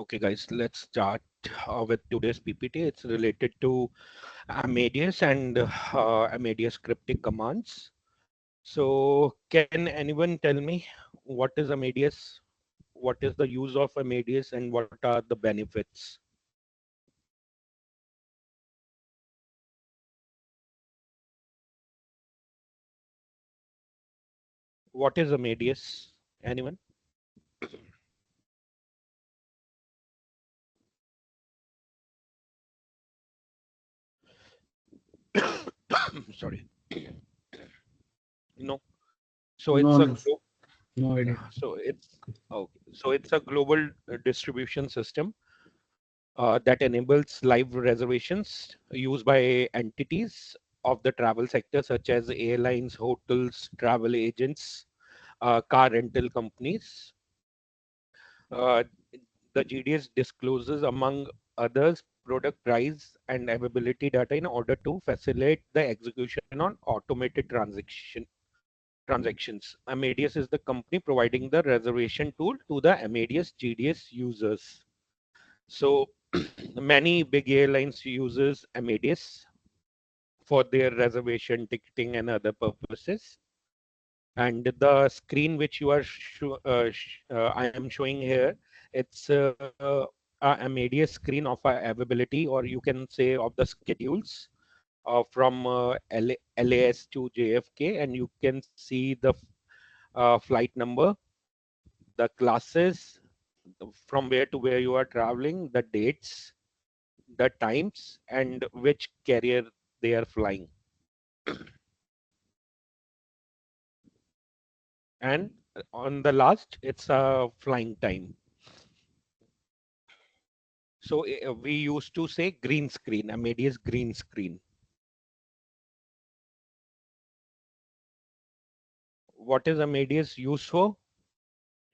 Okay, guys, let's start with today's PPT. It's related to Amadeus and Amadeus cryptic commands. So, can anyone tell me what is Amadeus? What is the use of Amadeus and what are the benefits? What is Amadeus? Anyone? Sorry. No. So No, it's a no, no idea. so it's okay. So it's a global distribution system that enables live reservations used by entities of the travel sector, such as airlines, hotels, travel agents, car rental companies. Uh, the GDS discloses, among others, product price and availability data in order to facilitate the execution on automated transactions. Amadeus is the company providing the reservation tool to the Amadeus GDS users. So many big airlines uses Amadeus for their reservation, ticketing, and other purposes. And the screen which you are I am showing here, it's a Amadeus screen of availability, or you can say of the schedules from LAS to JFK, and you can see the flight number, the classes, from where to where you are traveling, the dates, the times, and which carrier they are flying. And on the last, it's a flying time. So we used to say green screen, Amadeus green screen. What is Amadeus used for?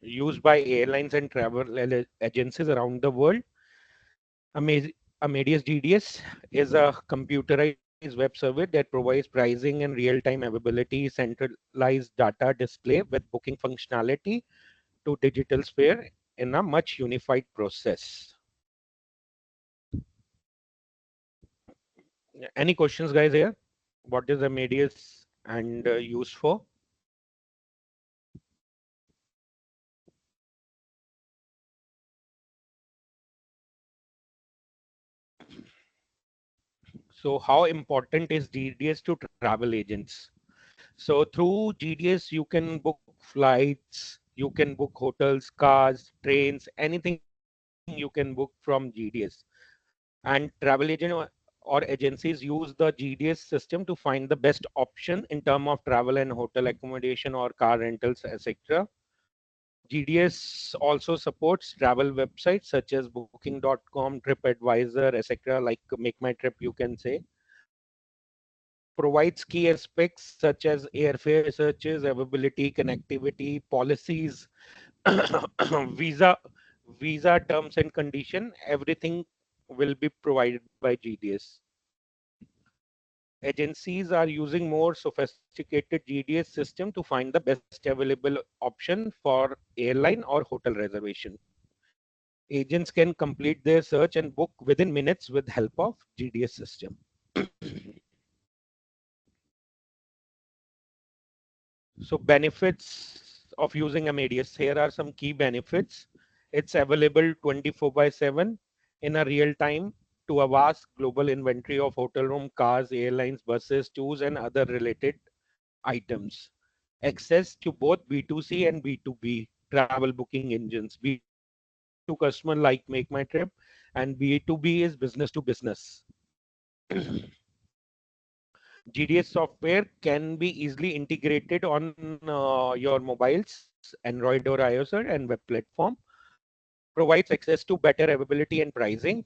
Used by airlines and travel agencies around the world. Amadeus GDS is a computerized web server that provides pricing and real-time availability, centralized data display with booking functionality to digital sphere in a much unified process. Any questions, guys, here? What is Amadeus and used for? So how important is GDS to travel agents? So through GDS, you can book flights, you can book hotels, cars, trains, anything you can book from GDS. And travel agent or agencies use the GDS system to find the best option in terms of travel and hotel accommodation or car rentals, etc. GDS also supports travel websites such as booking.com, TripAdvisor, etc., like Make My Trip, you can say. Provides key aspects such as airfare searches, availability, connectivity, policies, visa, visa terms and condition. Everything will be provided by GDS. Agencies are using more sophisticated GDS system to find the best available option for airline or hotel reservation. Agents can complete their search and book within minutes with help of GDS system. So benefits of using Amadeus. Here are some key benefits. It's available 24 by 7 in a real time to a vast global inventory of hotel room, cars, airlines, buses, tours, and other related items. Access to both B2C and B2B travel booking engines. B2C is to customer like Make My Trip, and B2B is business to business. GDS software can be easily integrated on your mobiles, Android or iOS and web platform. Provides access to better availability and pricing.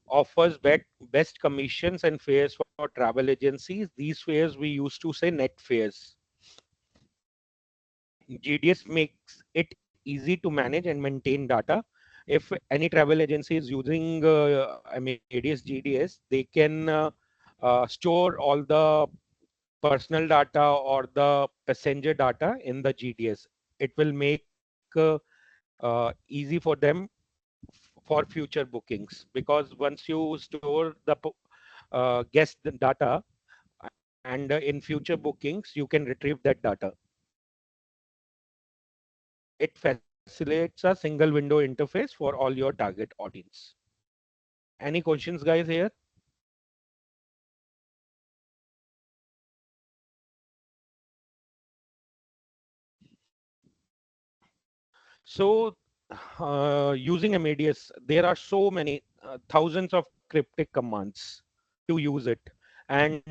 Offers best commissions and fares for travel agencies. These fares we used to say net fares. GDS makes it easy to manage and maintain data. If any travel agency is using Amadeus GDS, they can store all the personal data or the passenger data in the GDS. It will make easy for them for future bookings, because once you store the guest data, and in future bookings you can retrieve that data. It facilitates a single window interface for all your target audience. Any questions, guys, here? So, using Amadeus, there are so many thousands of cryptic commands to use it. And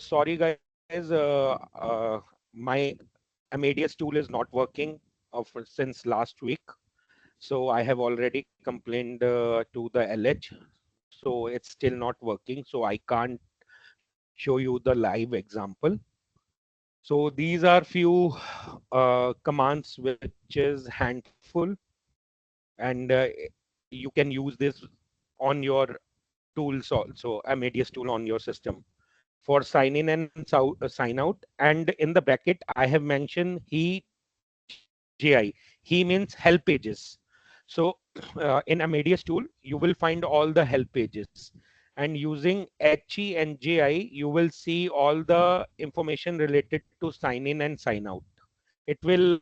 sorry, guys, my Amadeus tool is not working since last week. So I have already complained to the LH. So it's still not working. So I can't show you the live example. So these are few commands which is handful, and you can use this on your tools also, Amadeus tool on your system for sign in and sign out. And in the bracket, I have mentioned JI. He means help pages. So in Amadeus tool, you will find all the help pages. And using HE and JI, you will see all the information related to sign in and sign out. It will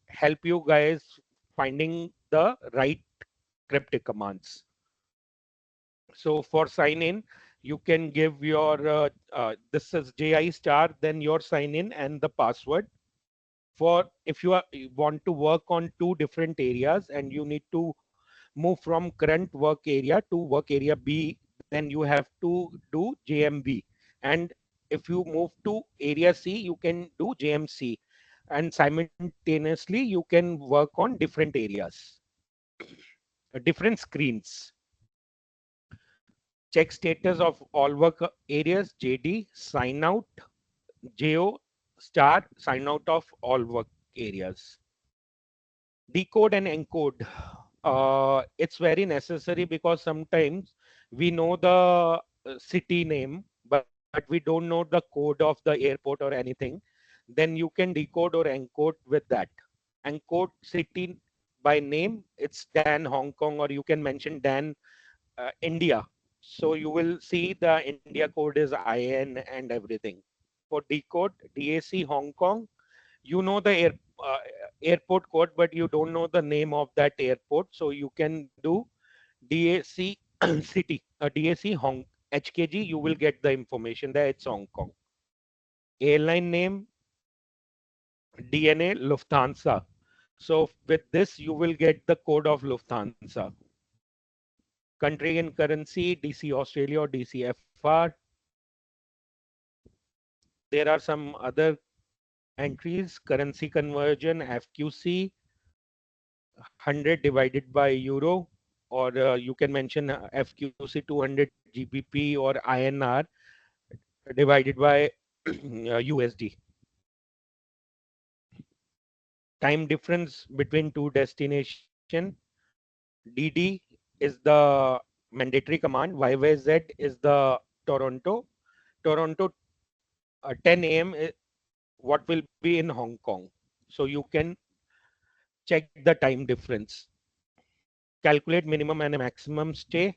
help you guys finding the right cryptic commands. So for sign in, you can give your this is JI star, then your sign in and the password. For if you want to work on two different areas and you need to move from current work area to work area B, then you have to do JMB. And if you move to area C, you can do JMC. And simultaneously, you can work on different areas, different screens. Check status of all work areas, JD, sign out, JO, star, sign out of all work areas. Decode and encode. It's very necessary because sometimes we know the city name, but we don't know the code of the airport or anything. Then you can decode or encode with that. Encode city by name, it's Dan Hong Kong, or you can mention Dan India. So you will see the India code is IN and everything. For decode, DAC Hong Kong, you know the uh, airport code, but you don't know the name of that airport. So you can do DAC city, DAC Hong HKG. You will get the information that it's Hong Kong. Airline name, DNA Lufthansa. So with this, you will get the code of Lufthansa. Country and currency, DC Australia or DCFR. There are some other entries, currency conversion, FQC, 100 divided by euro, or you can mention FQC 200 GBP or INR divided by USD. Time difference between two destination. DD is the mandatory command. YYZ is the Toronto. Toronto 10 a.m. What will be in Hong Kong. So you can check the time difference. Calculate minimum and maximum stay.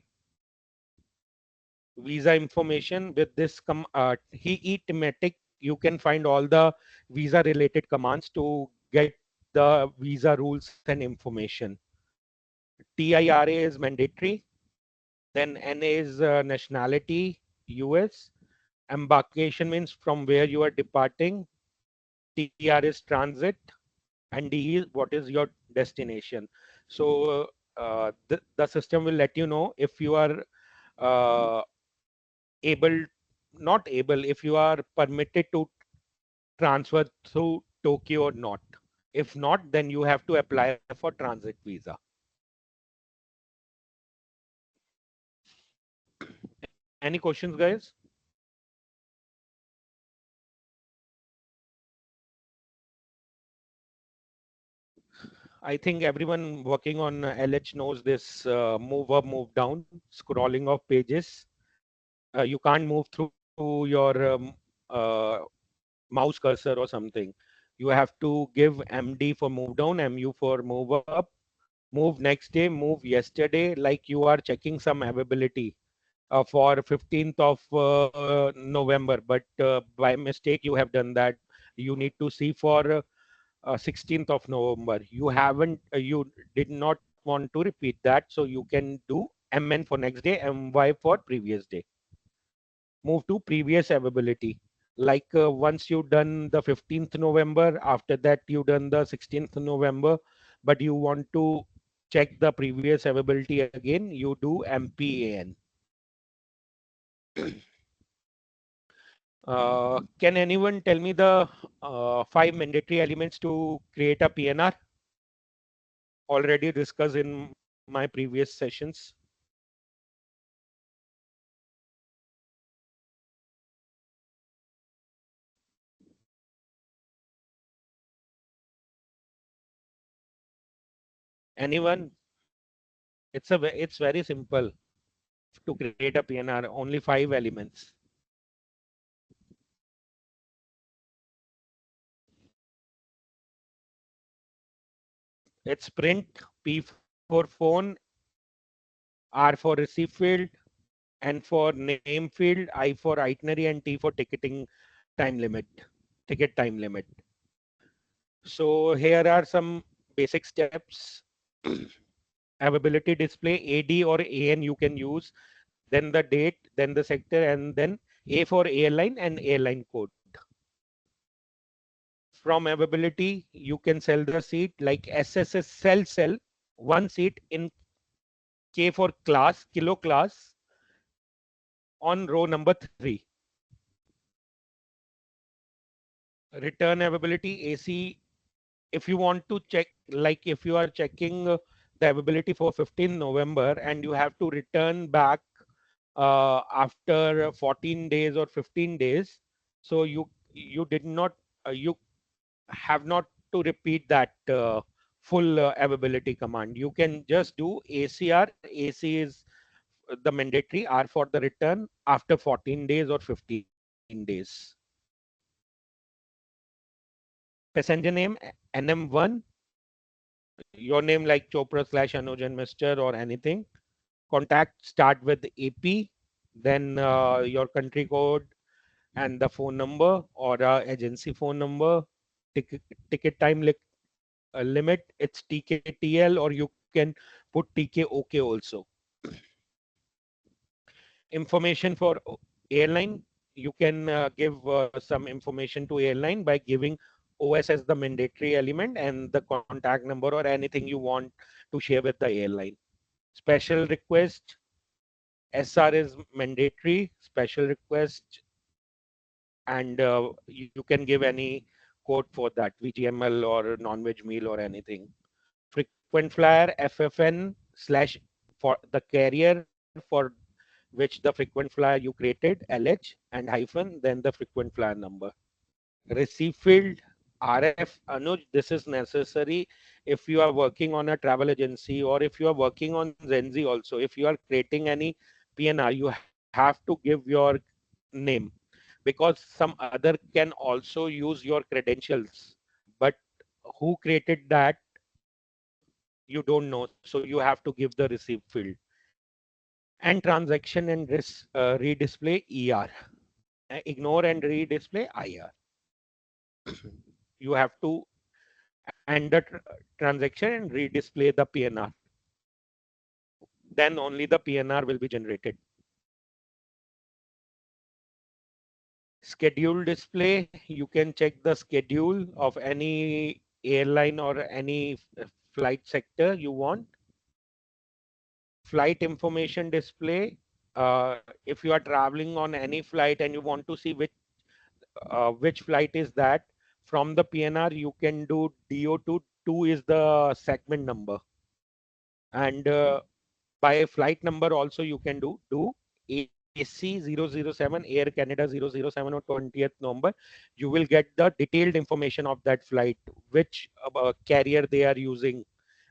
Visa information with this he thematic, you can find all the visa related commands to get the visa rules and information. TIRA is mandatory. Then NA is nationality, US. Embarkation means from where you are departing. TR is transit. And D is what is your destination. So the system will let you know if you are uh, able, not able, if you are permitted to transfer through Tokyo or not. If not, then you have to apply for transit visa. Any questions, guys? I think everyone working on LH knows this move up, move down, scrolling of pages. You can't move through your uh, mouse cursor or something. You have to give MD for move down, MU for move up, Move next day, move yesterday, like you are checking some availability for 15th of November, but by mistake you have done that. You need to see for 16th of November. You haven't, you did not want to repeat that, so you can do MN for next day, MY for previous day. Move to previous availability. Like once you done the 15th November, after that you done the 16th November, but you want to check the previous availability again, you do MPAN. Can anyone tell me the five mandatory elements to create a PNR? Already discussed in my previous sessions. Anyone? It's very simple to create a PNR. Only five elements. It's print, P for phone, R for receipt field, N for name field, I for itinerary, and T for ticketing time limit, ticket time limit. So here are some basic steps. Availability display, AD or AN you can use, then the date, then the sector, and then A for airline and airline code. From availability, you can sell the seat like SSS sell one seat in K for class, kilo class on row number 3. Return availability, AC, if you want to check, like if you are checking the availability for 15 November and you have to return back after 14 days or 15 days, so you did not you have not to repeat that full availability command. You can just do ACR. AC is the mandatory, R for the return after 14 days or 15 days. Passenger name NM1, your name like Chopra slash Anuj and Mr. or anything. Contact start with AP, then your country code and the phone number or agency phone number. Ticket, ticket time limit, it's TKTL, or you can put TKOK also. Information for airline, you can give some information to airline by giving OS as the mandatory element and the contact number or anything you want to share with the airline. Special request, SR is mandatory, special request, and you can give any code for that, VGML or non-veg meal or anything. Frequent flyer, FFN slash for the carrier for which the frequent flyer you created, LH, and hyphen, then the frequent flyer number. Receive field, RF, Anuj, this is necessary if you are working on a travel agency or if you are working on Zenzi also. If you are creating any PNR, you have to give your name, because some other can also use your credentials. But who created that, you don't know. So you have to give the receive field. And transaction and redisplay ER. Ignore and redisplay IR. You have to end the transaction and redisplay the PNR. Then only the PNR will be generated. Schedule display, you can check the schedule of any airline or any flight sector you want. Flight information display, if you are traveling on any flight and you want to see which flight is that, from the PNR you can do DO2. 2 is the segment number, and by flight number also you can do AC 007, Air Canada 007 or 20th November. You will get the detailed information of that flight, which carrier they are using,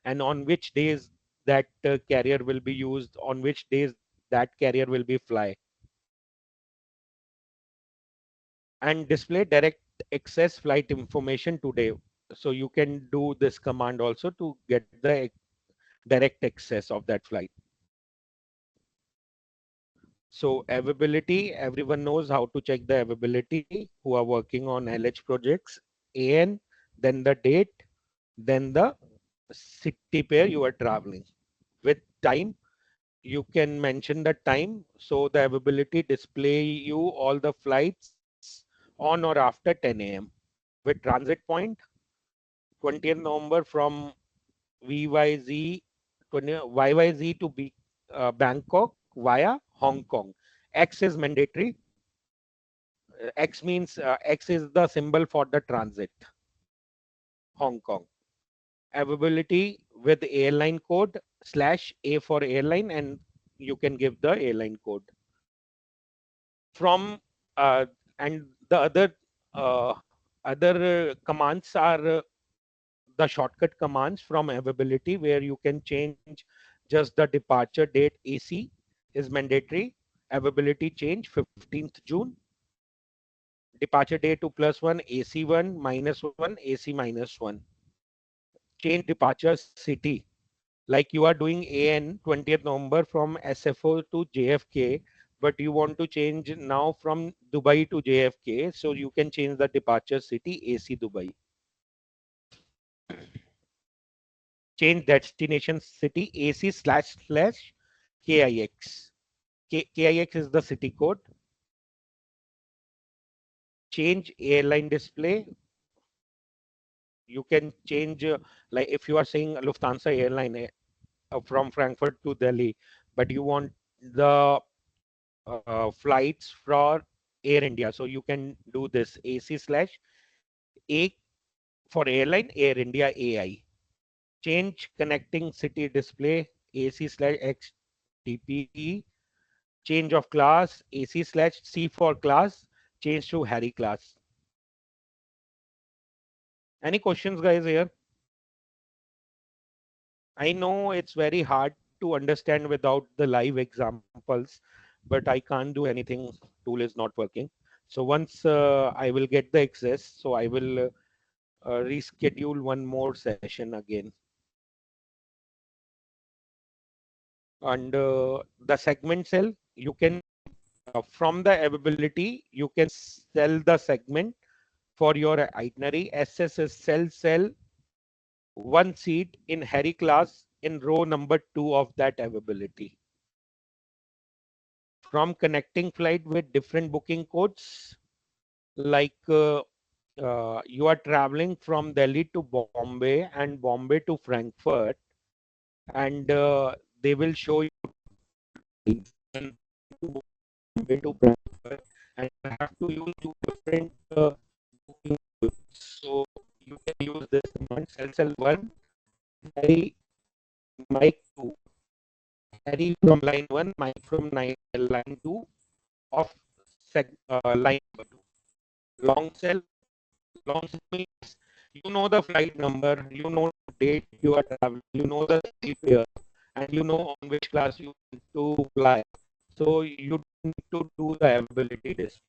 and on which days that carrier will be used, on which days that carrier will be fly. And display direct access flight information today. So you can do this command also to get the direct access of that flight. So availability, everyone knows how to check the availability who are working on LH projects. AN, then the date, then the city pair you are traveling. With time, you can mention the time. So the availability display you all the flights on or after 10 a.m. With transit point, 20th November from VYZ, YYZ to Bangkok via Hong Kong. X is mandatory. X means X is the symbol for the transit, Hong Kong. Availability with airline code /A for airline, and you can give the airline code. From and the other commands are the shortcut commands from availability, where you can change just the departure date. AC is mandatory. Availability change 15th June. Departure date to +1, AC1, -1, AC -1. Change departure city. Like you are doing AN 20th November from SFO to JFK, but you want to change now from Dubai to JFK, so you can change the departure city AC Dubai. Change destination city AC//KIX. KIX is the city code. Change airline display. You can change, like if you are saying Lufthansa airline from Frankfurt to Delhi, but you want the flights for Air India. So you can do this AC/A for airline, Air India AI. Change connecting city display AC/XDPE. Change of class AC/C for class. Change to Harry class. Any questions, guys, here? I know it's very hard to understand without the live examples, but I can't do anything. Tool is not working. So once I will get the access, so I will reschedule one more session again. And the segment cell, you can from the availability, you can sell the segment for your itinerary. SS is sell one seat in Harry class in row number 2 of that availability. From connecting flight with different booking codes, like you are traveling from Delhi to Bombay and Bombay to Frankfurt, and they will show you Bombay to Frankfurt, and you have to use two different booking codes. So you can use this command cell1 Harry Mike 2, Harry from line 1, Mike from line 2 of line number 2. Long cell, long cell means you know the flight number, you know the date you are traveling, you know the seat pair, and you know on which class you want to fly. So you need to do the availability display.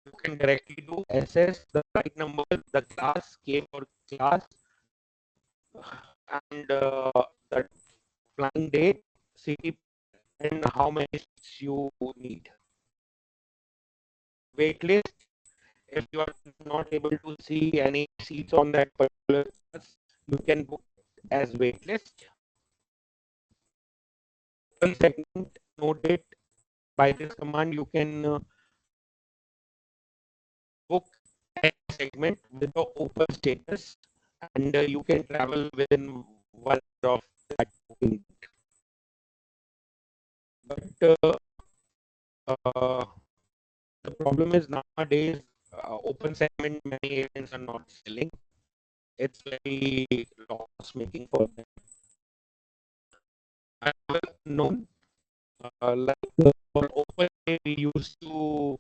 You can directly do SS, the flight number, the class, K for class, and the flying date, city, and how many seats you need. Waitlist, if you are not able to see any seats on that particular class, you can book as waitlist. Open segment, note it. By this command, you can book a segment with the open status, and you can travel within 1 hour of that booking. But uh, the problem is nowadays, open segment, many agents are not selling. It's very loss making for them. I have known, like for open, we used to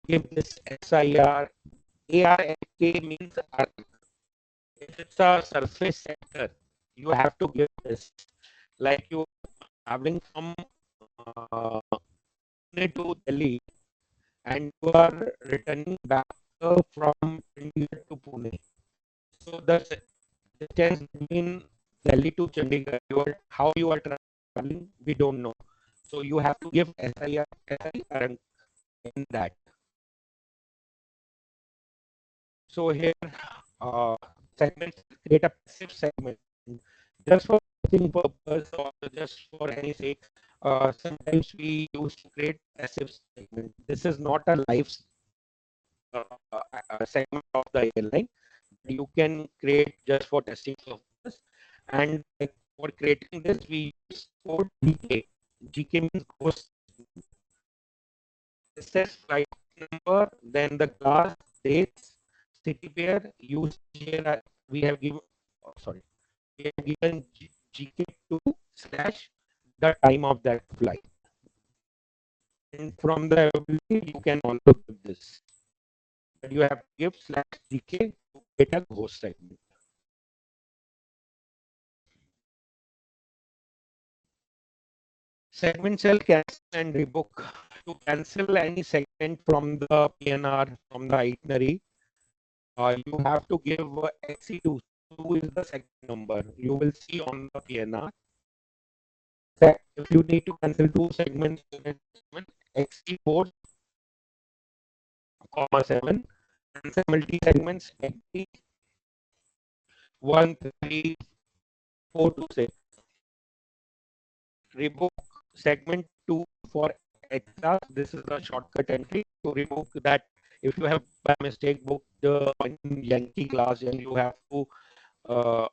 give this SIR. ARFK means if it's a surface sector, you have to give this. Like you traveling from uh, Pune to Delhi, and you are returning back from India to Pune. So the distance between Delhi to Chandigarh, how you are traveling, we don't know. So you have to give SI in that. So here, uh, segments create a passive segment just for testing purpose or just for any sake. Sometimes we used to create passive segment. This is not a live segment of the airline. You can create just for testing purpose. And like for creating this, we use code GK. GK means ghost. It says flight number, then the class, dates, city pair, usage here. We have given, oh, sorry, we have given GK2 slash the time of that flight. And from the availability, you can also give this. But you have to give slash GK to get a ghost segment. Segment cell cancel and rebook. To cancel any segment from the PNR, from the itinerary, you have to give XC2. 2 is the segment number. You will see on the PNR. If you need to cancel 2 segments, XC4, 7, cancel multi segments, XC 1, 3, 4 to 6. Rebook segment 2 for H class. This is the shortcut entry to rebook that. If you have by mistake booked in Yankee class and you have to uh,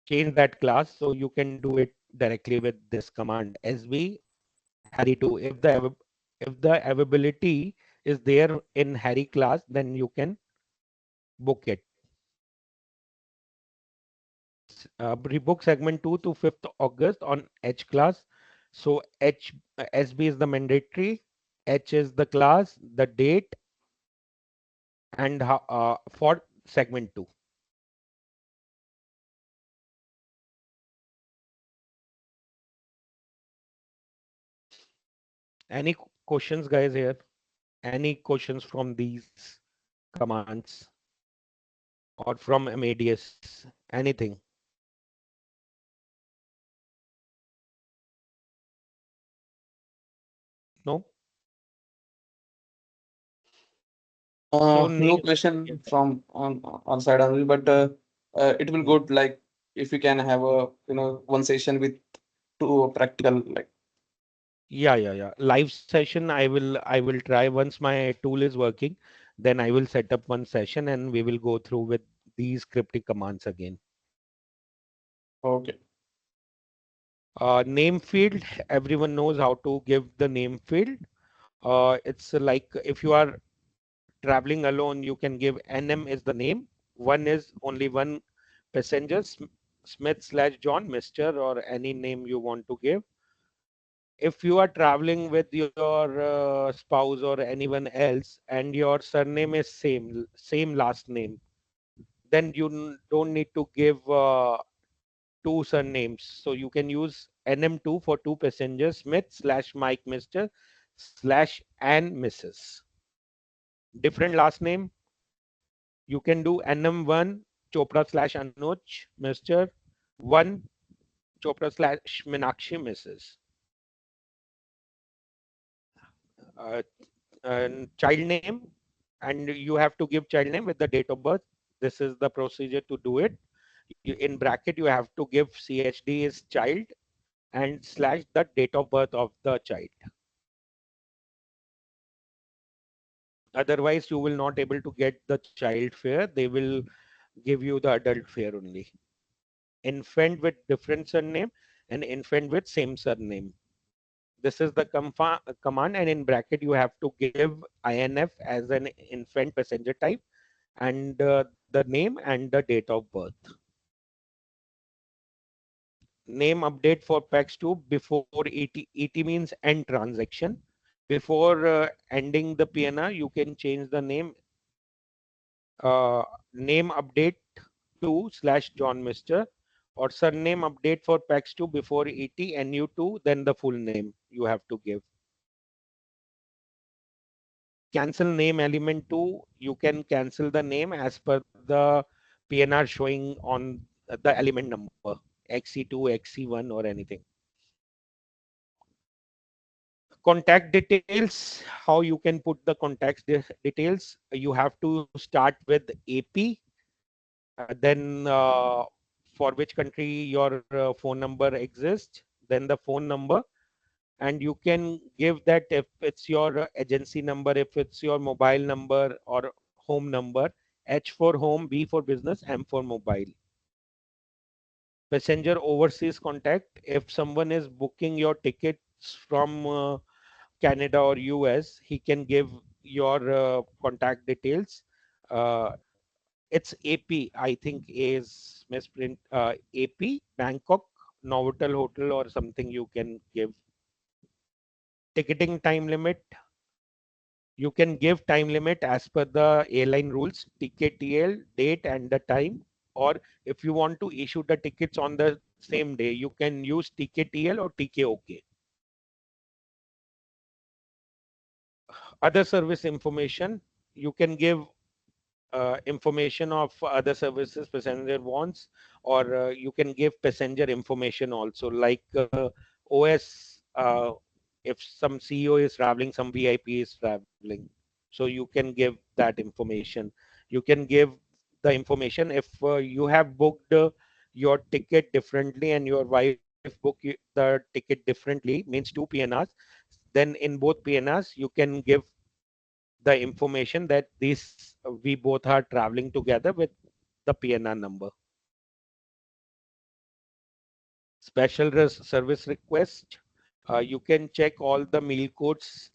change that class, so you can do it directly with this command SB Harry 2. If the availability is there in Harry class, then you can book it. Rebook segment 2 to 5th August on H class. So SB is the mandatory, H is the class, the date, and for segment 2. Any questions, guys, here? Any questions from these commands or from Amadeus? Anything? No? So No name. question Yes. from on side only, but it will Mm. good like if we can have a one session with two practical like. Yeah. Live session. I will try once my tool is working. Then I will set up one session and we will go through with these cryptic commands again. Okay. Name field. Everyone knows how to give the name field. It's like if you are traveling alone, you can give NM is the name. One is only one passenger, Smith slash John, Mr. or any name you want to give. If you are traveling with your spouse or anyone else and your surname is same last name, then you don't need to give two surnames. So you can use NM2 for two passengers, Smith slash Mike, Mr. slash and Mrs. Different last name. You can do NM1 Chopra slash Anuj, Mr. 1 Chopra slash Minakshi, Mrs. Uh, and child name, and you have to give child name with the date of birth. This is the procedure to do it. In bracket, you have to give CHD is child and slash the date of birth of the child. Otherwise, you will not able to get the child fare. They will give you the adult fare only. Infant with different surname and infant with same surname. This is the command, and in bracket you have to give INF as an infant passenger type and the name and the date of birth. Name update for PAX2 before ET. ET means end transaction. Before ending the PNR, you can change the name. Uh, Name update to slash John Mister or surname update for PAX2 before ET and NU2, then the full name you have to give. Cancel name element 2, you can cancel the name as per the PNR showing on the element number. XC2, XC1 or anything. Contact details, how you can put the contact details. You have to start with AP, then for which country your phone number exists, then the phone number, and you can give that if it's your agency number, if it's your mobile number or home number. H for home, B for business, M for mobile. Passenger overseas contact, if someone is booking your tickets from Canada or US, he can give your contact details. Uh, it's AP, I think is misprint, AP, Bangkok, Novotel Hotel or something you can give. Ticketing time limit, you can give time limit as per the airline rules, TKTL, date and the time. Or if you want to issue the tickets on the same day, you can use TKTL or TKOK. Other service information, you can give information of other services passenger wants, or you can give passenger information also, like OS. If some CEO is traveling, some VIP is traveling, so you can give that information. You can give the information if you have booked your ticket differently and your wife booked the ticket differently, means two PNRs. Then in both PNRs, you can give the information that these we both are traveling together with the PNR number. Special service request. You can check all the meal codes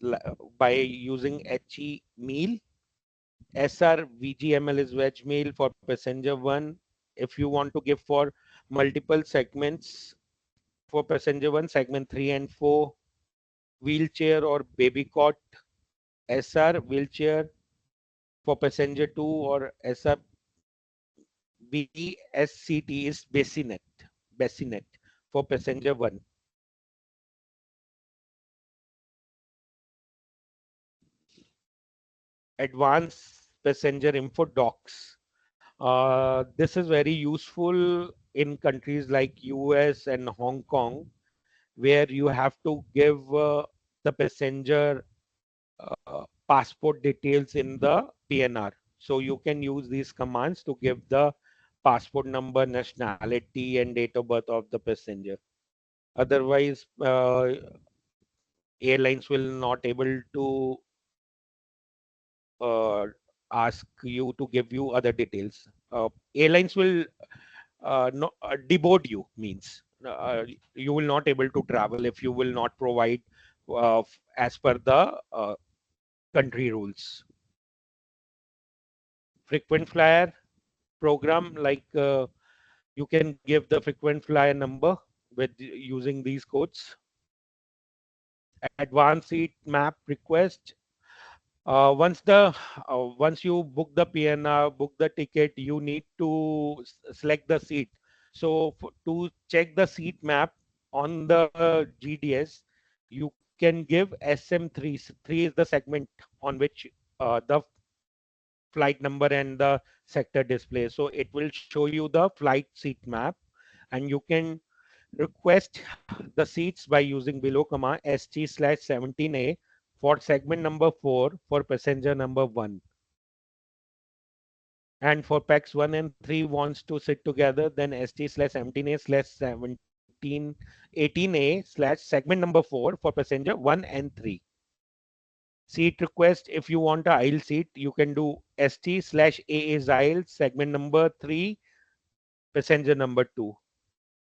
by using HE meal. SR VGML is veg meal for passenger one. If you want to give for multiple segments, for passenger one, segment 3 and 4, wheelchair or baby cot, SR wheelchair. For passenger 2 or SR BSCT is Bassinet for passenger 1. Advanced passenger info docs. This is very useful in countries like US and Hong Kong, where you have to give the passenger passport details in the PNR. So you can use these commands to give the passport number, nationality, and date of birth of the passenger. Otherwise, airlines will not able to uh, ask you to give you other details. Airlines will no, deboard you, means you will not able to travel if you will not provide as per the country rules. Frequent flyer program, like you can give the frequent flyer number with using these codes. Advanced seat map request. Once you book the PNR, book the ticket, you need to select the seat. So to check the seat map on the GDS, you can give SM3. 3 is the segment on which the flight number and the sector display. So it will show you the flight seat map, and you can request the seats by using below command ST/17A for segment number 4 for passenger number 1. And for PAX 1 and 3 wants to sit together, then ST/17A/18A/segment number 4 for passenger 1 and 3. Seat request, if you want a aisle seat, you can do ST/AA aisle segment number 3, passenger number 2.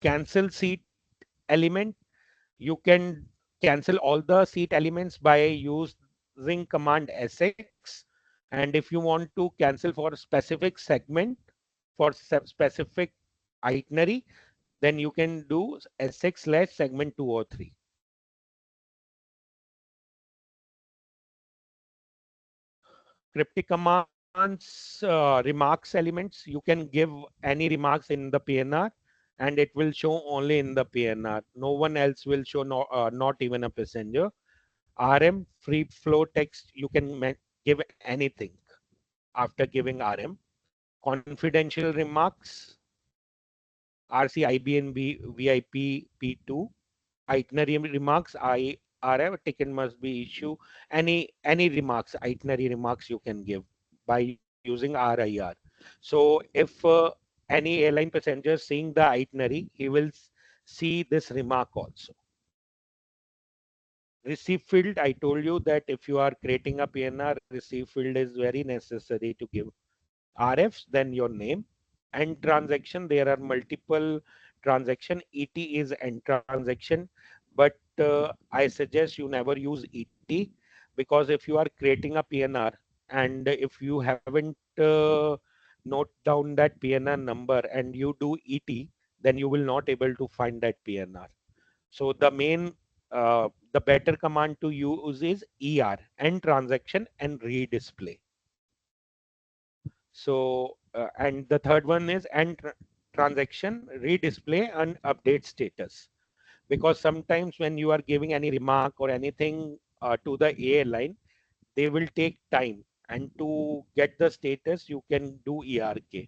Cancel seat element, you can cancel all the seat elements by using command SX. And if you want to cancel for a specific segment, for specific itinerary, then you can do SX/segment 2 or 3. Cryptic commands, remarks elements, you can give any remarks in the PNR and it will show only in the PNR. No one else will show, no, not even a passenger. RM, free flow text, you can give anything after giving RM. Confidential remarks, RC IBNB VIP P2. Itinerary remarks IRF ticket must be issue. Any remarks, itinerary remarks you can give by using RIR. So if any airline passenger seeing the itinerary, he will see this remark also. Receive field, I told you that if you are creating a PNR, receive field is very necessary to give RFs, then your name. And transaction, there are multiple transaction. ET is end transaction, but I suggest you never use ET, because if you are creating a PNR and if you haven't note down that PNR number and you do ET, then you will not able to find that PNR. So the better command to use is ER, end transaction and redisplay. So, and the third one is transaction, redisplay and update status. Because sometimes when you are giving any remark or anything to the airline, they will take time. And to get the status, you can do ERK.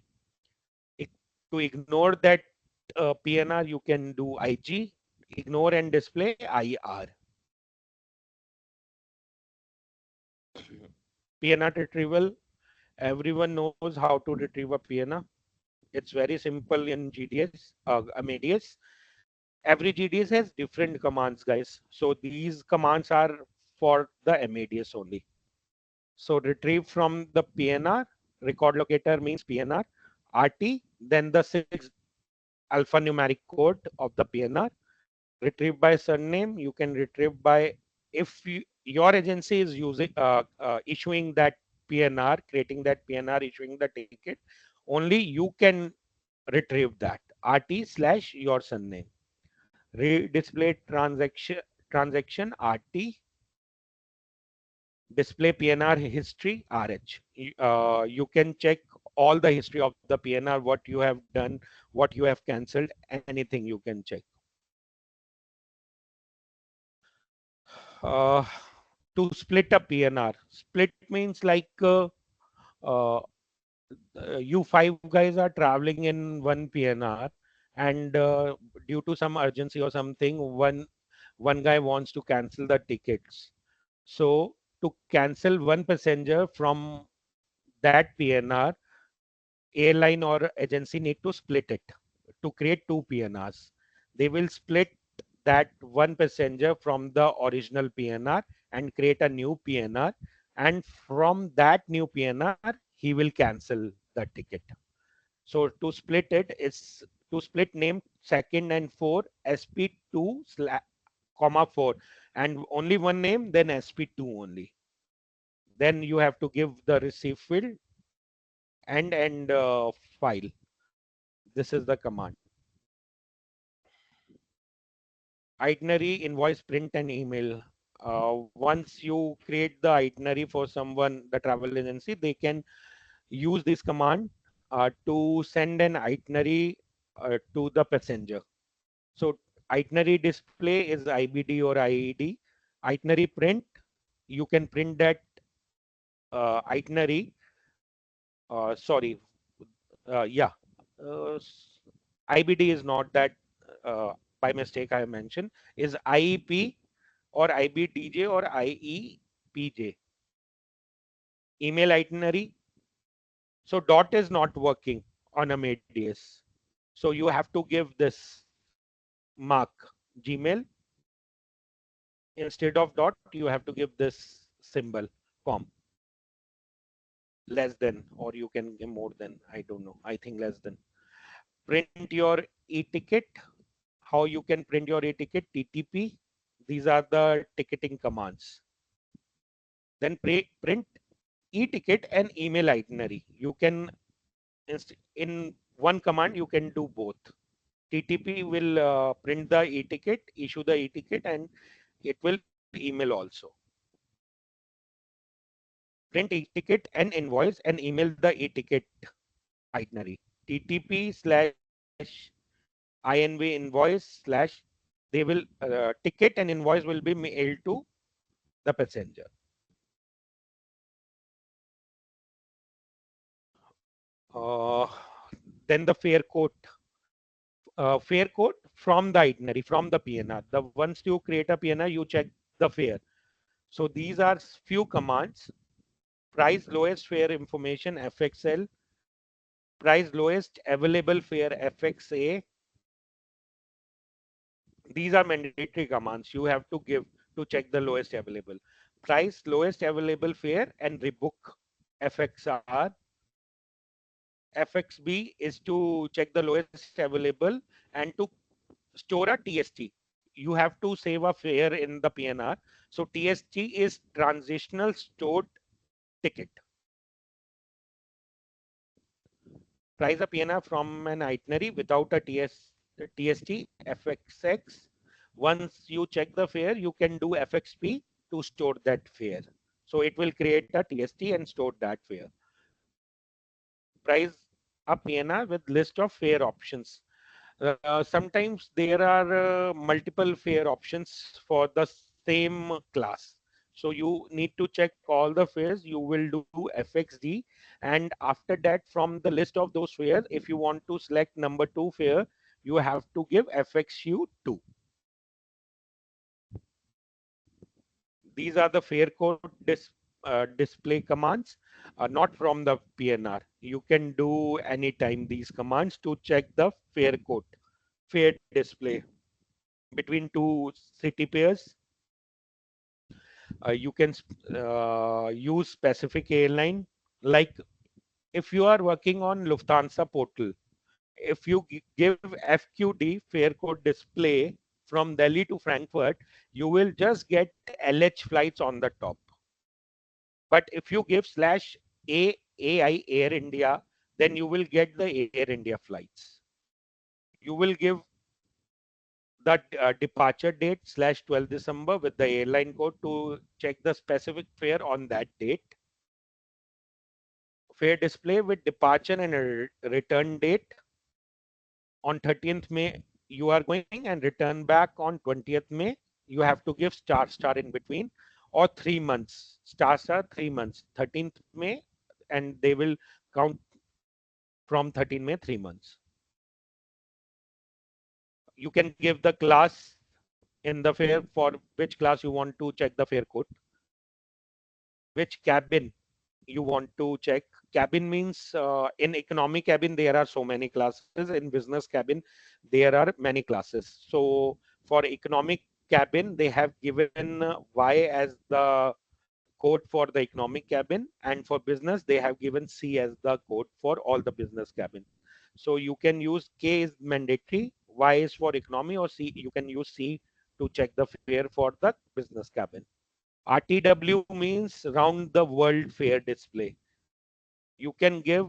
To ignore that PNR, you can do IG, ignore and display IR. PNR retrieval, everyone knows how to retrieve a PNR. It's very simple in GDS, Amadeus. Every GDS has different commands, guys. So these commands are for the Amadeus only. So retrieve from the PNR, record locator means PNR, RT, then the 6 alphanumeric code of the PNR. Retrieve by surname, you can retrieve by, if your agency is using issuing that PNR, creating that PNR, issuing the ticket, only you can retrieve that RT slash your surname. Display transaction RT, display PNR history RH. You can check all the history of the PNR, what you have done, what you have cancelled, anything you can check. Uh, to split a PNR, split means like uh, you five guys are traveling in one PNR, and due to some urgency or something, one guy wants to cancel the tickets. So to cancel one passenger from that PNR, airline or agency need to split it to create two PNRs. They will split that one passenger from the original PNR and create a new PNR. And from that new PNR, he will cancel the ticket. So to split it is to split name second and four SP2 comma 4, and only one name, then SP2 only. Then you have to give the receive field and file. This is the command. Itinerary, invoice, print, and email. Once you create the itinerary for someone, the travel agency, they can use this command to send an itinerary to the passenger. So itinerary display is IBD or IED. Itinerary print, you can print that itinerary. Sorry, yeah. Uh, IBD is not that, uh, by mistake I mentioned, is IEP or IBDJ or IEPJ. Email itinerary. So dot is not working on Amadeus. So you have to give this mark Gmail. Instead of dot, you have to give this symbol com, less than, or you can give more than. I don't know. I think less than. Print your e-ticket. How you can print your e-ticket? TTP. These are the ticketing commands. Then print e-ticket and email itinerary. You can in one command you can do both. TTP will print the e-ticket, issue the e-ticket, and it will email also. Print e-ticket and invoice and email the e-ticket itinerary. TTP slash INV invoice slash, they will ticket and invoice will be mailed to the passenger. Uh, then the fare code. fare code from the itinerary, from the PNR. The once you create a PNR, you check the fare. So these are few commands. Price lowest fare information FXL, price lowest available fare FXA. These are mandatory commands you have to give to check the lowest available. Price lowest available fare and rebook FXR. FXB is to check the lowest available and to store a TST. You have to save a fare in the PNR. So TST is transitional stored ticket. Price a PNR from an itinerary without a TST FXX. Once you check the fare, you can do FXP to store that fare. So it will create a TST and store that fare. Price a PNR with list of fare options. Sometimes there are multiple fare options for the same class. So you need to check all the fares. You will do FXD, and after that, from the list of those fares, if you want to select number 2 fare, you have to give FXU2. These are the fare code display commands, not from the PNR. You can do anytime these commands to check the fare code, fare display between two city pairs. You can use specific airline, like if you are working on Lufthansa portal, if you give FQD fare code display from Delhi to Frankfurt, you will just get LH flights on the top. But if you give slash AI Air India, then you will get the Air India flights. You will give the departure date slash 12 December with the airline code to check the specific fare on that date. Fare display with departure and a return date. On 30th May, you are going and return back on 20th May. You have to give star in between, or 3 months. Star 3 months. 13th May, and they will count from 13 May 3 months. You can give the class in the fare for which class you want to check the fare code, which cabin you want to check. Cabin means in economy cabin there are so many classes. In business cabin there are many classes. So for economic cabin they have given Y as the code for the economic cabin, and for business they have given C as the code for all the business cabin. So you can use K is mandatory, Y is for economy, or C you can use C to check the fare for the business cabin. RTW means round the world fare display. You can give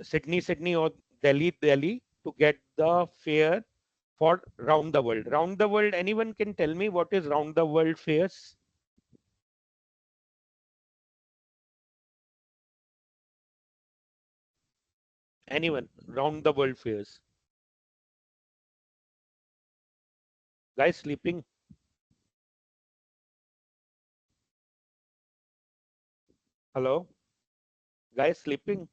Sydney or Delhi to get the fare for round the world. Round the world, anyone can tell me what is round the world fares? Anyone? Round the world fares. Guys sleeping? Hello? Guys sleeping?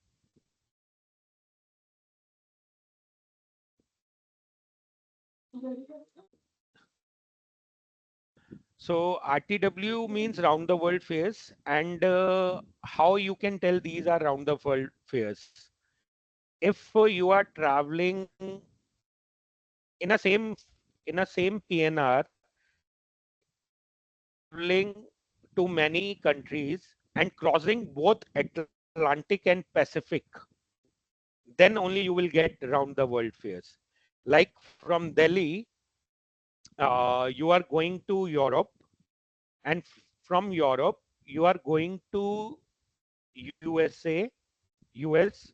So RTW means round the world fares, and how you can tell these are round the world fares? If you are traveling in a same PNR, traveling to many countries and crossing both Atlantic and Pacific, then only you will get round the world fares. Like from Delhi, you are going to Europe, and from Europe you are going to USA, US.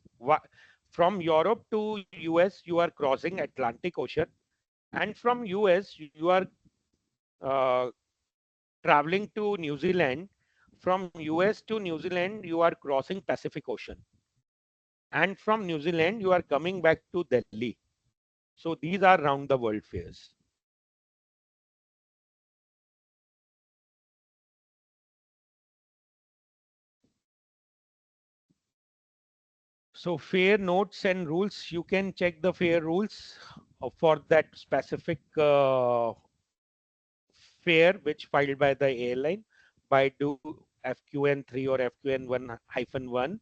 From Europe to US, you are crossing Atlantic Ocean, and from US you are uh, traveling to New Zealand. From US to New Zealand, you are crossing Pacific Ocean. And from New Zealand, you are coming back to Delhi. So these are round the world fairs. So fare notes and rules, you can check the fare rules for that specific fare which filed by the airline by do FQN3 or FQN1-1.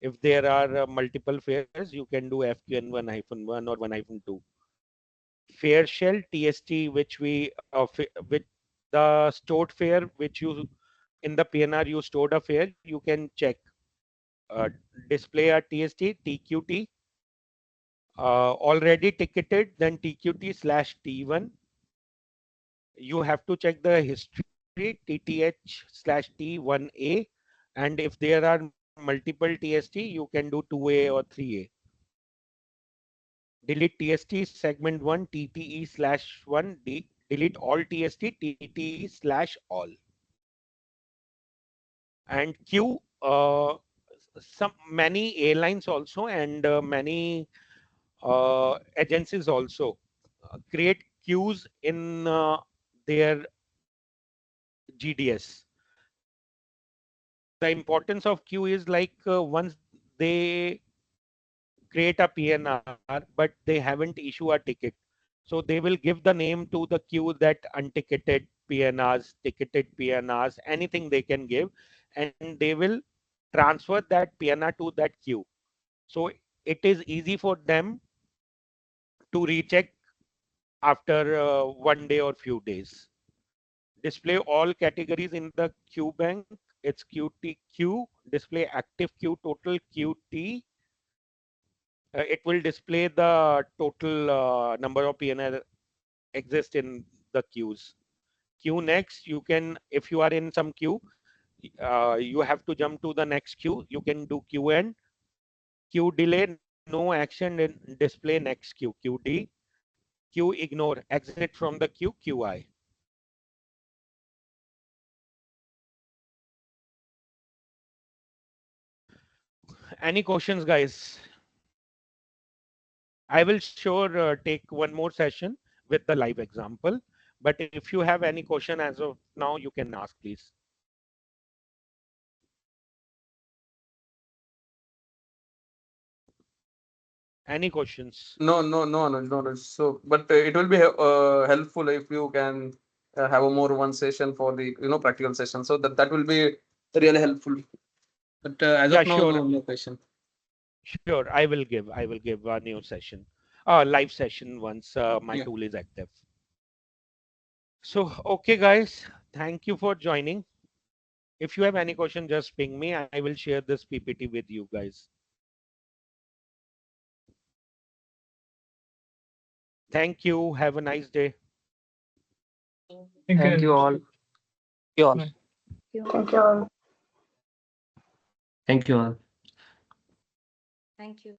If there are multiple fares, you can do FQN1-1 or 1-2. Fare shell TST, which with the stored fare, which you in the PNR you stored a fare, you can check. Uh, Display a TST, TQT, already ticketed, then TQT/T1. You have to check the history TTH/T1A, and if there are multiple TST, you can do 2A or 3A. Delete TST segment 1 TTE/1, delete all TST TTE/all. And Q, some many airlines also and many agencies also create queues in their GDS. The importance of queue is like once they create a PNR, but they haven't issued a ticket. So they will give the name to the queue that unticketed PNRs, ticketed PNRs, anything they can give, and they will transfer that PNR to that queue. So it is easy for them to recheck after 1 day or few days. Display all categories in the queue bank. It's QTQ. Display active queue total QT. It will display the total number of PNR exist in the queues. Queue next, you can, if you are in some queue, you have to jump to the next queue. You can do queue end, queue delay, no action, and display next queue, QD, queue ignore, exit from the queue, QI. Any questions, guys? I will sure take one more session with the live example. But if you have any question as of now, you can ask, please. Any questions? No. So, but it will be helpful if you can have a more one session for the practical session. So that will be really helpful. But as Yeah, of now, sure. no question. Sure. I will give a new session, live session once my Yeah. tool is active. So, okay, guys, thank you for joining. If you have any question, just ping me. I will share this PPT with you guys. Thank you. Have a nice day. Thank you all. You all. Thank you all. Thank you all. Thank you.